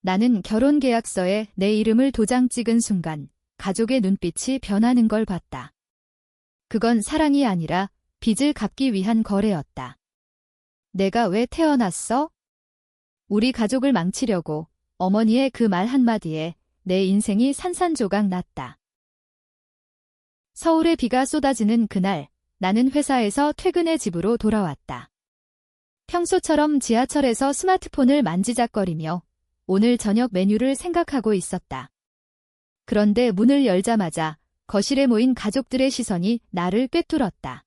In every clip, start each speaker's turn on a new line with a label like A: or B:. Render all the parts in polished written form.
A: 나는 결혼계약서에 내 이름을 도장 찍은 순간 가족의 눈빛이 변하는 걸 봤다. 그건 사랑이 아니라 빚을 갚기 위한 거래였다. 내가 왜 태어났어? 우리 가족을 망치려고. 어머니의 그 말 한마디에 내 인생이 산산조각 났다. 서울에 비가 쏟아지는 그날, 나는 회사에서 퇴근해 집으로 돌아왔다. 평소처럼 지하철에서 스마트폰을 만지작거리며 오늘 저녁 메뉴를 생각하고 있었다. 그런데 문을 열자마자 거실에 모인 가족들의 시선이 나를 꿰뚫었다.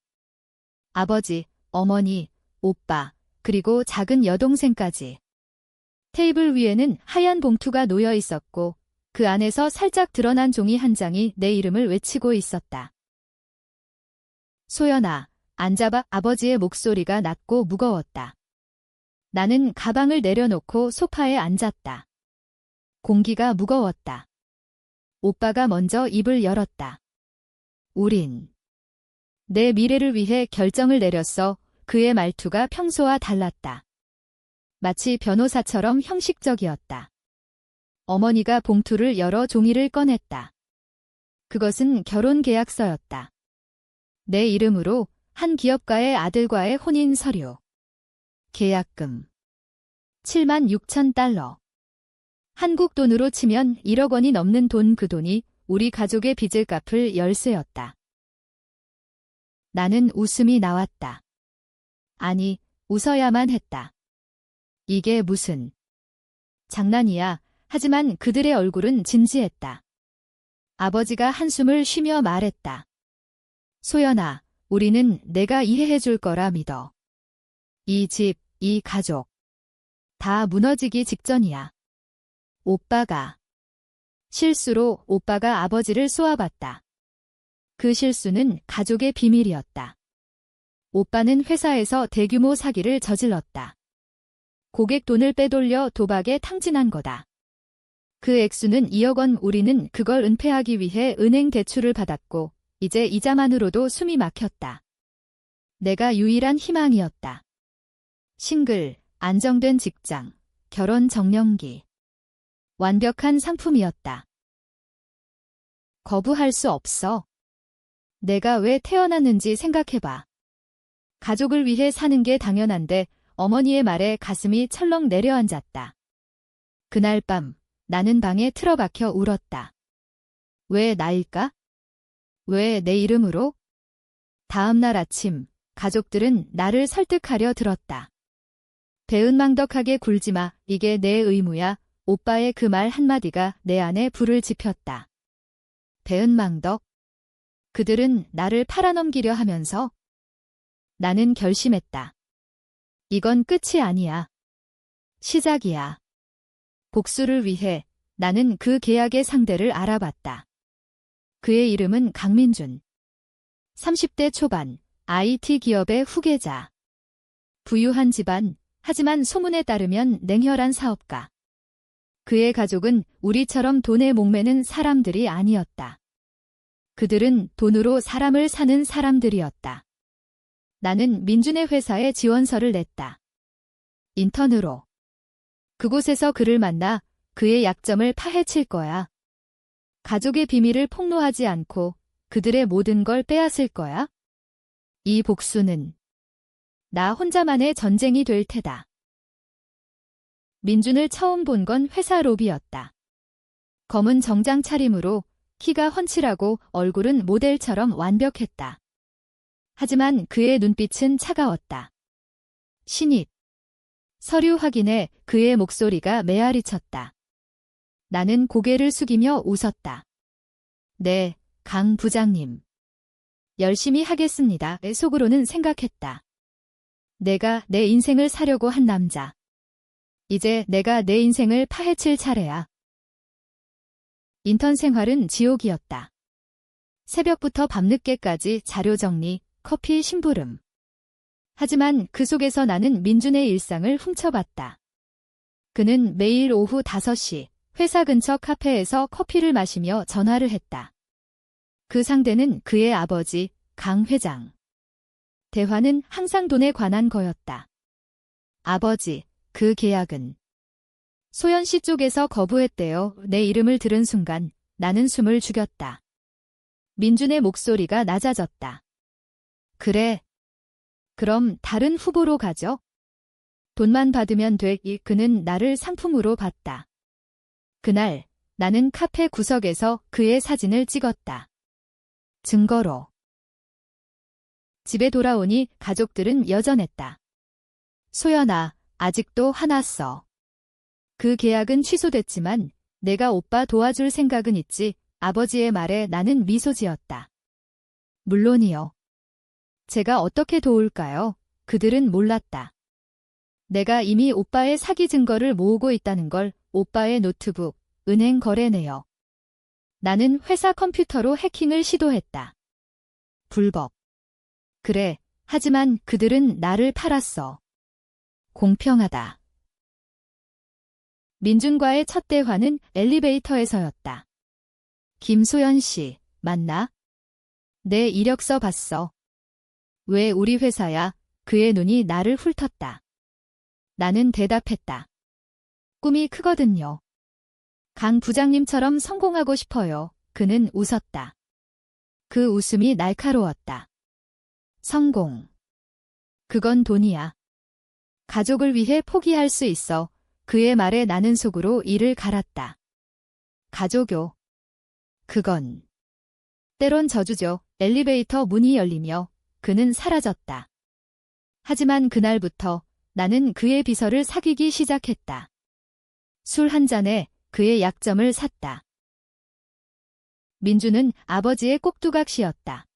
A: 아버지, 어머니, 오빠, 그리고 작은 여동생까지. 테이블 위에는 하얀 봉투가 놓여 있었고 그 안에서 살짝 드러난 종이 한 장이 내 이름을 외치고 있었다. 소연아, 앉아봐. 아버지의 목소리가 낮고 무거웠다. 나는 가방을 내려놓고 소파에 앉았다. 공기가 무거웠다. 오빠가 먼저 입을 열었다. 우린 내 미래를 위해 결정을 내렸어. 그의 말투가 평소와 달랐다. 마치 변호사처럼 형식적이었다. 어머니가 봉투를 열어 종이를 꺼냈다. 그것은 결혼계약서였다. 내 이름으로 한 기업가의 아들과의 혼인 서류. 계약금 76,000달러. 한국 돈으로 치면 1억 원이 넘는 돈. 그 돈이 우리 가족의 빚을 갚을 열쇠였다. 나는 웃음이 나왔다. 아니, 웃어야만 했다. 이게 무슨 장난이야. 하지만 그들의 얼굴은 진지했다. 아버지가 한숨을 쉬며 말했다. 소연아, 우리는 내가 이해해 줄 거라 믿어. 이 집, 이 가족. 다 무너지기 직전이야. 오빠가. 실수로 오빠가 아버지를 쏘아봤다. 그 실수는 가족의 비밀이었다. 오빠는 회사에서 대규모 사기를 저질렀다. 고객 돈을 빼돌려 도박에 탕진한 거다. 그 액수는 2억 원. 우리는 그걸 은폐하기 위해 은행 대출을 받았고 이제 이자만으로도 숨이 막혔다. 내가 유일한 희망이었다. 싱글, 안정된 직장, 결혼 정년기. 완벽한 상품이었다. 거부할 수 없어. 내가 왜 태어났는지 생각해봐. 가족을 위해 사는 게 당연한데 어머니의 말에 가슴이 철렁 내려앉았다. 그날 밤 나는 방에 틀어박혀 울었다. 왜 나일까? 왜 내 이름으로? 다음 날 아침 가족들은 나를 설득하려 들었다. 배은망덕하게 굴지마. 이게 내 의무야. 오빠의 그 말 한마디가 내 안에 불을 지폈다. 배은망덕? 그들은 나를 팔아넘기려 하면서 나는 결심했다. 이건 끝이 아니야. 시작이야. 복수를 위해 나는 그 계약의 상대를 알아봤다. 그의 이름은 강민준. 30대 초반, IT 기업의 후계자. 부유한 집안, 하지만 소문에 따르면 냉혈한 사업가. 그의 가족은 우리처럼 돈에 목매는 사람들이 아니었다. 그들은 돈으로 사람을 사는 사람들이었다. 나는 민준의 회사에 지원서를 냈다. 인턴으로. 그곳에서 그를 만나 그의 약점을 파헤칠 거야. 가족의 비밀을 폭로하지 않고 그들의 모든 걸 빼앗을 거야. 이 복수는 나 혼자만의 전쟁이 될 테다. 민준을 처음 본 건 회사 로비였다. 검은 정장 차림으로 키가 훤칠하고 얼굴은 모델처럼 완벽했다. 하지만 그의 눈빛은 차가웠다. 신입. 서류 확인에 그의 목소리가 메아리쳤다. 나는 고개를 숙이며 웃었다. 네, 강 부장님. 열심히 하겠습니다. 속으로는 생각했다. 내가 내 인생을 사려고 한 남자. 이제 내가 내 인생을 파헤칠 차례야. 인턴 생활은 지옥이었다. 새벽부터 밤늦게까지 자료 정리, 커피 심부름. 하지만 그 속에서 나는 민준의 일상을 훔쳐봤다. 그는 매일 오후 5시 회사 근처 카페에서 커피를 마시며 전화를 했다. 그 상대는 그의 아버지, 강 회장. 대화는 항상 돈에 관한 거였다. 아버지, 그 계약은 소연 씨 쪽에서 거부했대요. 내 이름을 들은 순간 나는 숨을 죽였다. 민준의 목소리가 낮아졌다. 그래. 그럼 다른 후보로 가죠. 돈만 받으면 돼. 그는 나를 상품으로 봤다. 그날 나는 카페 구석에서 그의 사진을 찍었다. 증거로. 집에 돌아오니 가족들은 여전했다. 소연아, 아직도 화났어. 그 계약은 취소됐지만 내가 오빠 도와줄 생각은 있지. 아버지의 말에 나는 미소 지었다. 물론이요. 제가 어떻게 도울까요? 그들은 몰랐다. 내가 이미 오빠의 사기 증거를 모으고 있다는 걸. 오빠의 노트북, 은행 거래 내역. 나는 회사 컴퓨터로 해킹을 시도했다. 불법. 그래, 하지만 그들은 나를 팔았어. 공평하다. 민준과의 첫 대화는 엘리베이터에서였다. 김소연 씨, 맞나? 내 이력서 봤어. 왜 우리 회사야? 그의 눈이 나를 훑었다. 나는 대답했다. 꿈이 크거든요. 강 부장님처럼 성공하고 싶어요. 그는 웃었다. 그 웃음이 날카로웠다. 성공. 그건 돈이야. 가족을 위해 포기할 수 있어. 그의 말에 나는 속으로 이를 갈았다. 가족요. 그건. 때론 저주죠. 엘리베이터 문이 열리며 그는 사라졌다. 하지만 그날부터 나는 그의 비서를 사귀기 시작했다. 술 한 잔에 그의 약점을 샀다. 민주는 아버지의 꼭두각시였다.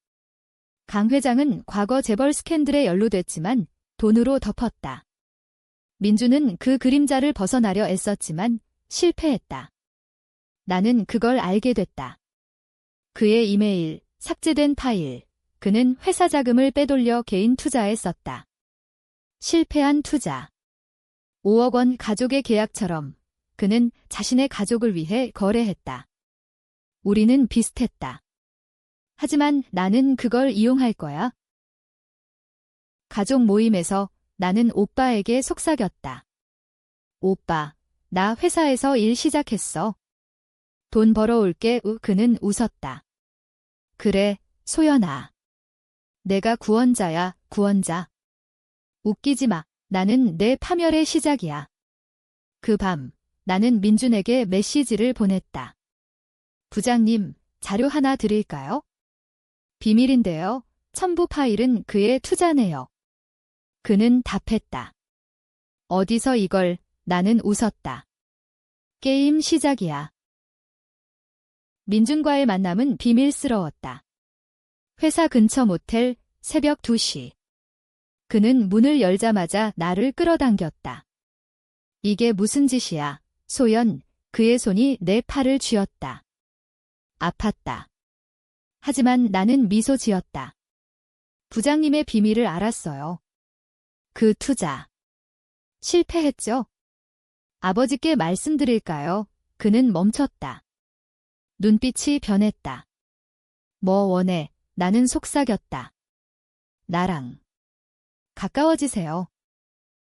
A: 강 회장은 과거 재벌 스캔들에 연루됐지만 돈으로 덮었다. 민주는 그 그림자를 벗어나려 애썼지만 실패했다. 나는 그걸 알게 됐다. 그의 이메일, 삭제된 파일, 그는 회사 자금을 빼돌려 개인 투자에 썼다. 실패한 투자. 5억 원 가족의 계약처럼 그는 자신의 가족을 위해 거래했다. 우리는 비슷했다. 하지만 나는 그걸 이용할 거야. 가족 모임에서 나는 오빠에게 속삭였다. 오빠, 나 회사에서 일 시작했어. 돈 벌어올게. 그는 웃었다. 그래, 소연아. 내가 구원자야, 구원자. 웃기지 마. 나는 내 파멸의 시작이야. 그 밤, 나는 민준에게 메시지를 보냈다. 부장님, 자료 하나 드릴까요? 비밀인데요. 첨부 파일은 그의 투자 내역. 그는 답했다. 어디서 이걸? 나는 웃었다. 게임 시작이야. 민준과의 만남은 비밀스러웠다. 회사 근처 모텔, 새벽 2시. 그는 문을 열자마자 나를 끌어당겼다. 이게 무슨 짓이야, 소연. 그의 손이 내 팔을 쥐었다. 아팠다. 하지만 나는 미소 지었다. 부장님의 비밀을 알았어요. 그 투자. 실패했죠? 아버지께 말씀드릴까요? 그는 멈췄다. 눈빛이 변했다. 뭐 원해? 나는 속삭였다. 나랑 가까워지세요.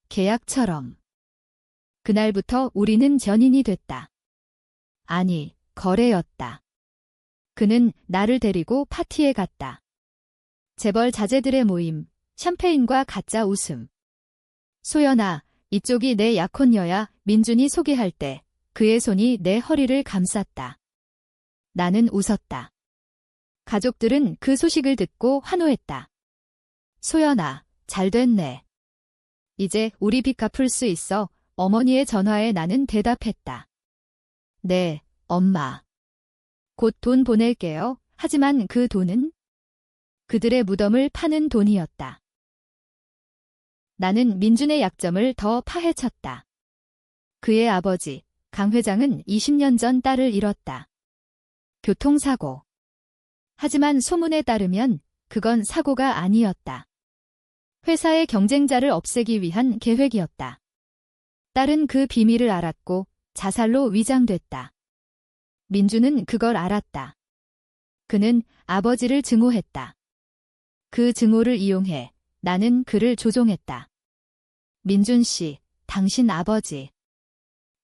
A: 계약처럼. 그날부터 우리는 연인이 됐다. 아니, 거래였다. 그는 나를 데리고 파티에 갔다. 재벌 자제들의 모임, 샴페인과 가짜 웃음. 소연아, 이쪽이 내 약혼녀야. 민준이 소개할 때 그의 손이 내 허리를 감쌌다. 나는 웃었다. 가족들은 그 소식을 듣고 환호했다. 소연아, 잘 됐네. 이제 우리 빚 갚을 수 있어. 어머니의 전화에 나는 대답했다. 네, 엄마. 곧 돈 보낼게요. 하지만 그 돈은 그들의 무덤을 파는 돈이었다. 나는 민준의 약점을 더 파헤쳤다. 그의 아버지, 강 회장은 20년 전 딸을 잃었다. 교통사고. 하지만 소문에 따르면 그건 사고가 아니었다. 회사의 경쟁자를 없애기 위한 계획이었다. 딸은 그 비밀을 알았고 자살로 위장됐다. 민주는 그걸 알았다. 그는 아버지를 증오했다. 그 증오를 이용해 나는 그를 조종했다. 민준 씨, 당신 아버지.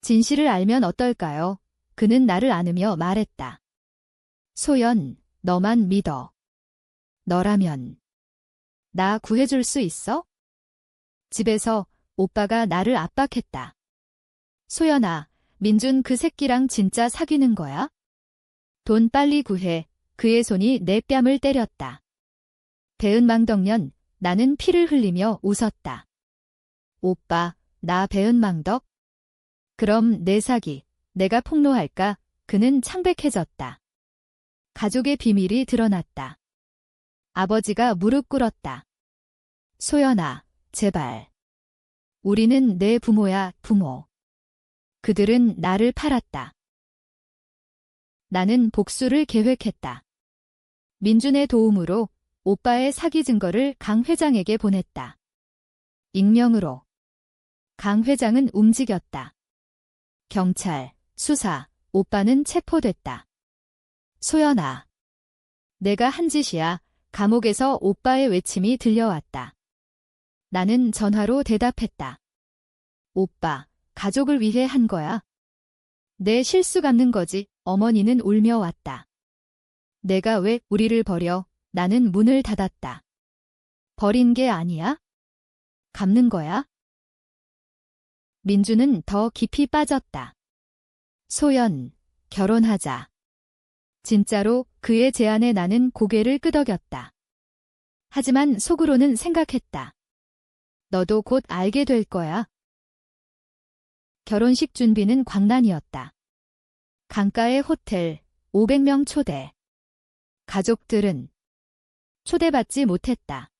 A: 진실을 알면 어떨까요? 그는 나를 안으며 말했다. 소연, 너만 믿어. 너라면 나 구해줄 수 있어? 집에서 오빠가 나를 압박했다. 소연아, 민준 그 새끼랑 진짜 사귀는 거야? 돈 빨리 구해. 그의 손이 내 뺨을 때렸다. 배은망덕년, 나는 피를 흘리며 웃었다. 오빠, 나 배은망덕? 그럼 내 사기, 내가 폭로할까? 그는 창백해졌다. 가족의 비밀이 드러났다. 아버지가 무릎 꿇었다. 소연아, 제발. 우리는 내 부모야, 부모. 그들은 나를 팔았다. 나는 복수를 계획했다. 민준의 도움으로 오빠의 사기 증거를 강 회장에게 보냈다. 익명으로. 강 회장은 움직였다. 경찰, 수사, 오빠는 체포됐다. 소연아. 내가 한 짓이야. 감옥에서 오빠의 외침이 들려왔다. 나는 전화로 대답했다. 오빠, 가족을 위해 한 거야. 내 실수 갚는 거지. 어머니는 울며 왔다. 내가 왜 우리를 버려? 나는 문을 닫았다. 버린 게 아니야? 갚는 거야? 민주는 더 깊이 빠졌다. 소연, 결혼하자. 진짜로 그의 제안에 나는 고개를 끄덕였다. 하지만 속으로는 생각했다. 너도 곧 알게 될 거야. 결혼식 준비는 광란이었다. 강가의 호텔, 500명 초대. 가족들은 초대받지 못했다.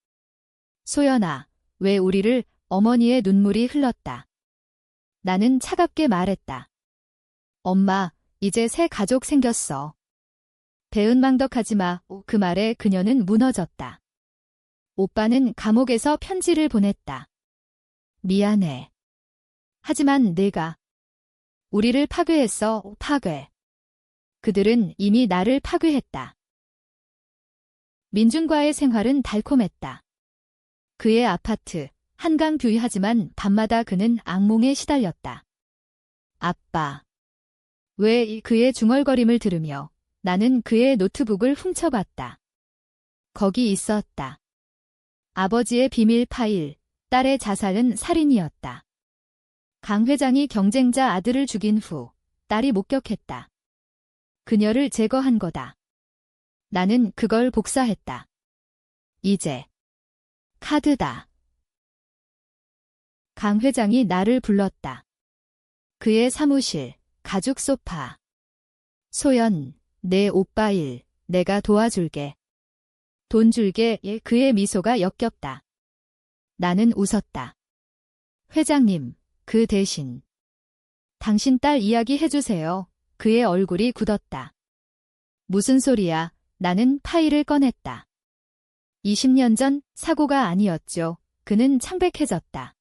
A: 소연아, 왜 우리를? 어머니의 눈물이 흘렀다. 나는 차갑게 말했다. 엄마, 이제 새 가족 생겼어. 배은망덕하지 마. 그 말에 그녀는 무너졌다. 오빠는 감옥에서 편지를 보냈다. 미안해. 하지만 내가 우리를 파괴했어. 파괴. 그들은 이미 나를 파괴했다. 민준과의 생활은 달콤했다. 그의 아파트, 한강 뷰이하지만 밤마다 그는 악몽에 시달렸다. 아빠. 왜 그의 중얼거림을 들으며 나는 그의 노트북을 훔쳐봤다. 거기 있었다. 아버지의 비밀 파일, 딸의 자살은 살인이었다. 강 회장이 경쟁자 아들을 죽인 후 딸이 목격했다. 그녀를 제거한 거다. 나는 그걸 복사했다. 이제 카드다. 강 회장이 나를 불렀다. 그의 사무실, 가죽 소파. 소연, 내 오빠 일, 내가 도와줄게. 돈 줄게. 그의 미소가 역겹다. 나는 웃었다. 회장님, 그 대신 당신 딸 이야기 해주세요. 그의 얼굴이 굳었다. 무슨 소리야? 나는 파일을 꺼냈다. 20년 전 사고가 아니었죠. 그는 창백해졌다.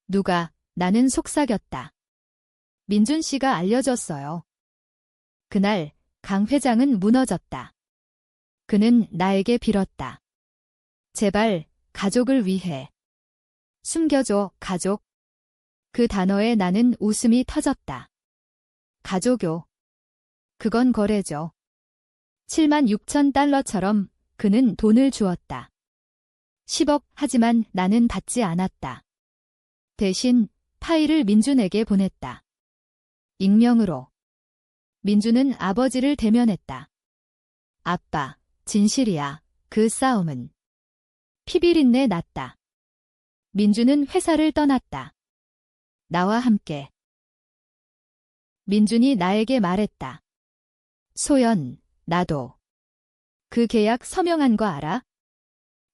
A: 누가? 나는 속삭였다. 민준 씨가 알려줬어요. 그날 강 회장은 무너졌다. 그는 나에게 빌었다. 제발 가족을 위해. 숨겨줘, 가족. 그 단어에 나는 웃음이 터졌다. 가족요. 그건 거래죠. 76,000달러처럼 그는 돈을 주었다. 10억. 하지만 나는 받지 않았다. 대신 파일을 민준에게 보냈다. 익명으로. 민준은 아버지를 대면했다. 아빠, 진실이야. 그 싸움은. 피비린내 났다. 민준은 회사를 떠났다. 나와 함께. 민준이 나에게 말했다. 소연, 나도. 그 계약 서명한 거 알아?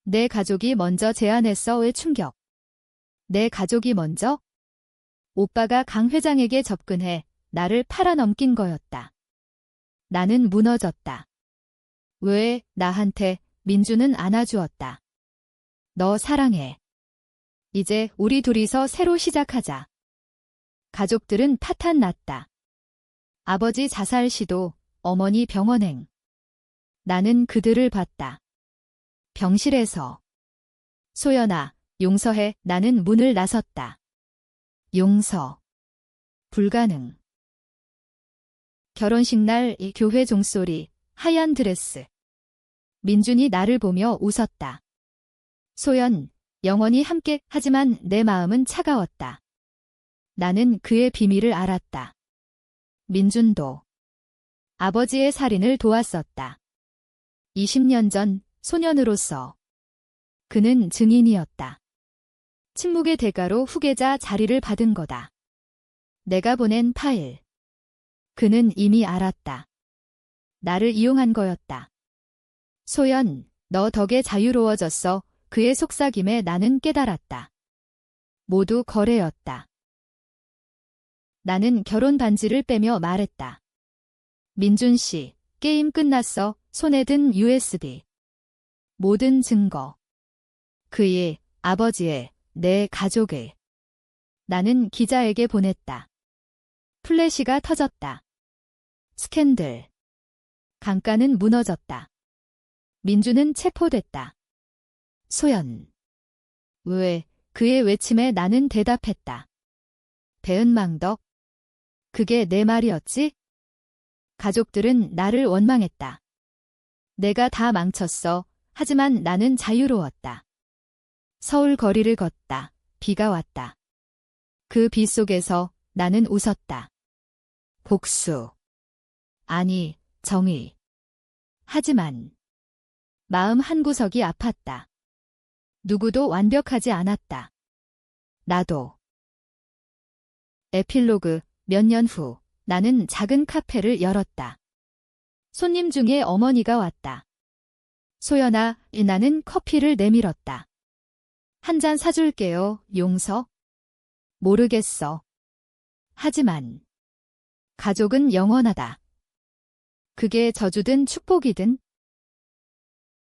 A: 내 가족이 먼저 제안했어. 왜 충격? 내 가족이 먼저? 오빠가 강 회장에게 접근해 나를 팔아넘긴 거였다. 나는 무너졌다. 왜? 나한테. 민준은 안아주었다. 너 사랑해. 이제 우리 둘이서 새로 시작하자. 가족들은 파탄났다. 아버지 자살 시도, 어머니 병원행. 나는 그들을 봤다. 병실에서. 소연아, 용서해. 나는 문을 나섰다. 용서. 불가능. 결혼식 날 이 교회 종소리, 하얀 드레스. 민준이 나를 보며 웃었다. 소연, 영원히 함께 하지만 내 마음은 차가웠다. 나는 그의 비밀을 알았다. 민준도 아버지의 살인을 도왔었다. 20년 전 소년으로서 그는 증인이었다. 침묵의 대가로 후계자 자리를 받은 거다. 내가 보낸 파일. 그는 이미 알았다. 나를 이용한 거였다. 소연, 너 덕에 자유로워졌어. 그의 속삭임에 나는 깨달았다. 모두 거래였다. 나는 결혼 반지를 빼며 말했다. 민준 씨, 게임 끝났어. 손에 든 USB. 모든 증거. 그의, 아버지의, 내 가족의. 나는 기자에게 보냈다. 플래시가 터졌다. 스캔들. 강가는 무너졌다. 민준은 체포됐다. 소연. 왜, 그의 외침에 나는 대답했다. 배은망덕. 그게 내 말이었지? 가족들은 나를 원망했다. 내가 다 망쳤어. 하지만 나는 자유로웠다. 서울 거리를 걷다. 비가 왔다. 그 비 속에서 나는 웃었다. 복수. 아니, 정의. 하지만 마음 한구석이 아팠다. 누구도 완벽하지 않았다. 나도. 에필로그. 몇 년 후 나는 작은 카페를 열었다. 손님 중에 어머니가 왔다. 소연아, 나는 커피를 내밀었다. 한 잔 사줄게요, 용서. 모르겠어. 하지만 가족은 영원하다. 그게 저주든 축복이든